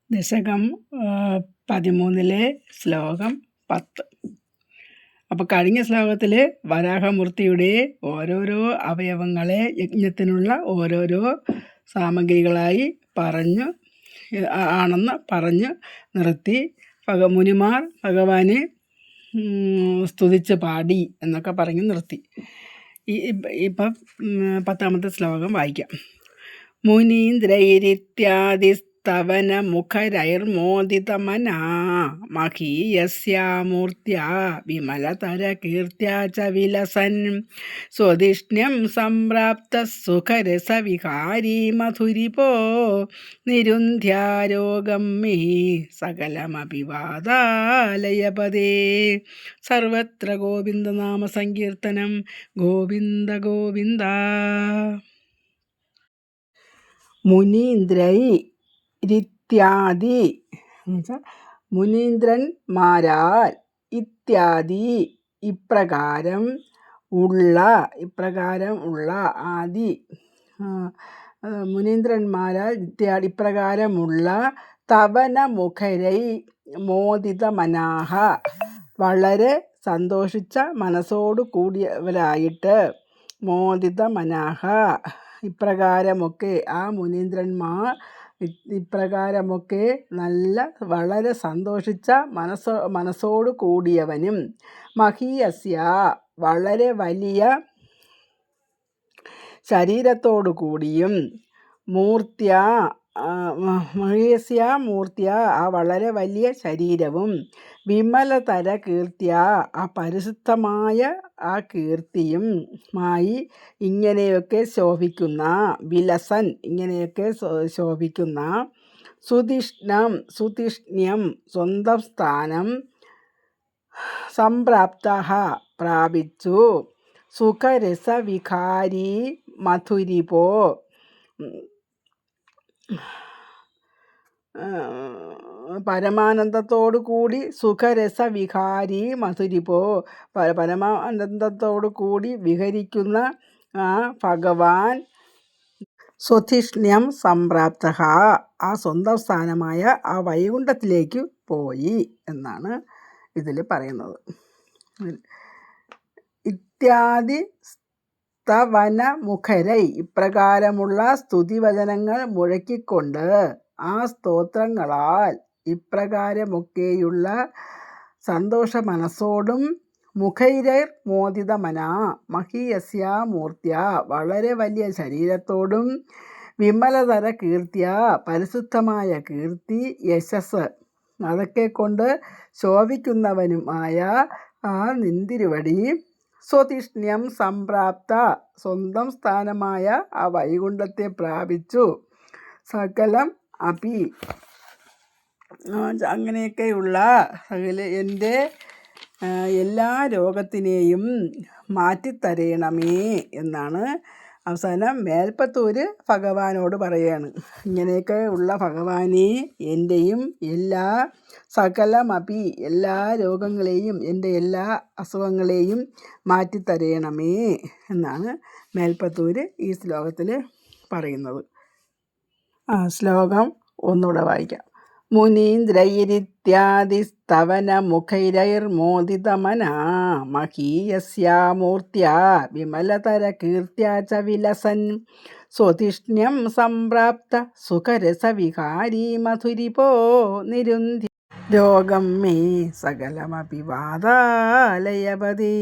ദശകം 13 ശ്ലോകം 10. അപ്പോൾ കഴിഞ്ഞ ശ്ലോകത്തിൽ വരാഹമൂർത്തിയുടെ ഓരോരോ അവയവങ്ങളെ യജ്ഞത്തിനുള്ള ഓരോരോ സാമഗ്രികളായി ആണെന്ന് പറഞ്ഞ് നിർത്തി. മുനിമാർ ഭഗവാനെ സ്തുതിച്ച് പാടി എന്നൊക്കെ പറഞ്ഞ് നിർത്തി. ഇപ്പം 10ാമത്തെ ശ്ലോകം വായിക്കാം. മുനീന്ദ്രൈരിത്യാദിസ്തവനമുഖരൈർമോദിതമനാ മഹീയസ്യാമൂർത്യാ വിമലതരകീർത്യാ ച വിലസൻ സ്വദിഷ്ണ്യം സംപ്രാപ്തഃ സുഖരസവികാരീ മധുരിപോ നിരുന്ധ്യാരോഗം മേ സകലമപി വാതാലയപദേ. സർവത്ര ഗോവിന്ദനാമ സങ്കീർത്തനം. ഗോവിന്ദ ഗോവിന്ദ. മുനീന്ദ്രൈരിത്യാദി എന്നുവെച്ചാൽ മുനീന്ദ്രന്മാരാൽ, ഇത്യാദി ഇപ്രകാരം ഉള്ള ആദി മുനീന്ദ്രന്മാരാൽ ഇപ്രകാരമുള്ള തവനമുഖരൈ മോദിതമനാഹ വളരെ സന്തോഷിച്ച മനസ്സോടു കൂടിയവരായിട്ട്, മോദിതമനാഹ ഇപ്രകാരമൊക്കെ ആ മുനീന്ദ്രന്മാർ ഇപ്രകാരമൊക്കെ വളരെ സന്തോഷിച്ച മനസ്സോടു കൂടിയവനും, മഹീയസ്യ വളരെ വലിയ ശരീരത്തോടു കൂടിയും, മഹീയസ്യ മൂർത്തിയ ആ വളരെ വലിയ ശരീരവും, വിമലതര കീർത്തിയ ആ പരിശുദ്ധമായ ആ കീർത്തിയും മായി ഇങ്ങനെയൊക്കെ ശോഭിക്കുന്ന, വിലസൻ ഇങ്ങനെയൊക്കെ ശോഭിക്കുന്ന, സുതിഷ്ണ്യം സ്വന്തം സ്ഥാനം, സംപ്രാപ്ത പ്രാപിച്ചു, സുഖരസവികാരി മധുരിപോ പരമാനന്ദത്തോടു കൂടി, സുഖരസവികാരി മധുരിപോ പരമാനന്ദത്തോടു കൂടി വിഹരിക്കുന്ന ആ ഭഗവാൻ, സ്വധിഷ്ണ്യം സംപ്രാപ്ത ആ സ്വന്തം സ്ഥാനമായ ആ വൈകുണ്ഠത്തിലേക്ക് പോയി എന്നാണ് ഇതിൽ പറയുന്നത്. ഇത്യാദി സ്തവനമുഖരൈ ഇപ്രകാരമുള്ള സ്തുതിവചനങ്ങൾ മുഴക്കിക്കൊണ്ട്, ആ സ്തോത്രങ്ങളാൽ ഇപ്രകാരമൊക്കെയുള്ള സന്തോഷ മനസ്സോടും, മുഖൈരൈർ മോദിതമന മഹീയസ്യ മൂർത്തിയ വളരെ വലിയ ശരീരത്തോടും, വിമലതര കീർത്തിയ പരിശുദ്ധമായ കീർത്തി, യശസ് അതൊക്കെ കൊണ്ട് ശോഭിക്കുന്നവനുമായ ആ നിന്തിരുവടി, സ്വതിഷ്ണ്യം സംപ്രാപ്ത സ്വന്തം സ്ഥാനമായ ആ വൈകുണ്ഠത്തെ പ്രാപിച്ചു, സകലം അപി അങ്ങനെയൊക്കെയുള്ള എൻ്റെ എല്ലാ രോഗത്തിനെയും മാറ്റിത്തരയണമേ എന്നാണ് അവസാനം മേൽപ്പത്തൂര് ഭഗവാനോട് പറയാണ്. ഇങ്ങനെയൊക്കെ ഉള്ള ഭഗവാനെ എൻ്റെയും സകലമപി എല്ലാ രോഗങ്ങളെയും, എൻ്റെ എല്ലാ അസുഖങ്ങളെയും മാറ്റിത്തരയണമേ എന്നാണ് മേൽപ്പത്തൂര് ഈ ശ്ലോകത്തിൽ പറയുന്നത്. ശ്ലോകം ഒന്നുകൂടെ വായിക്കാം. മുനീന്ദ്രൈരിത്യാദിസ്തവനമുഖൈരൈർമോദിതമനാ മഹീയസ്യ മൂർത്യാ വിമലതര കീർത്യാ ച വിലസൻ സ്വധിഷ്ണ്യം സംപ്രാപ്ത സുഖരസവികാരീ മധുരിപോ നിരുന്ധ്യ രോഗം മേ സകലമപി വാതാലയപദേ.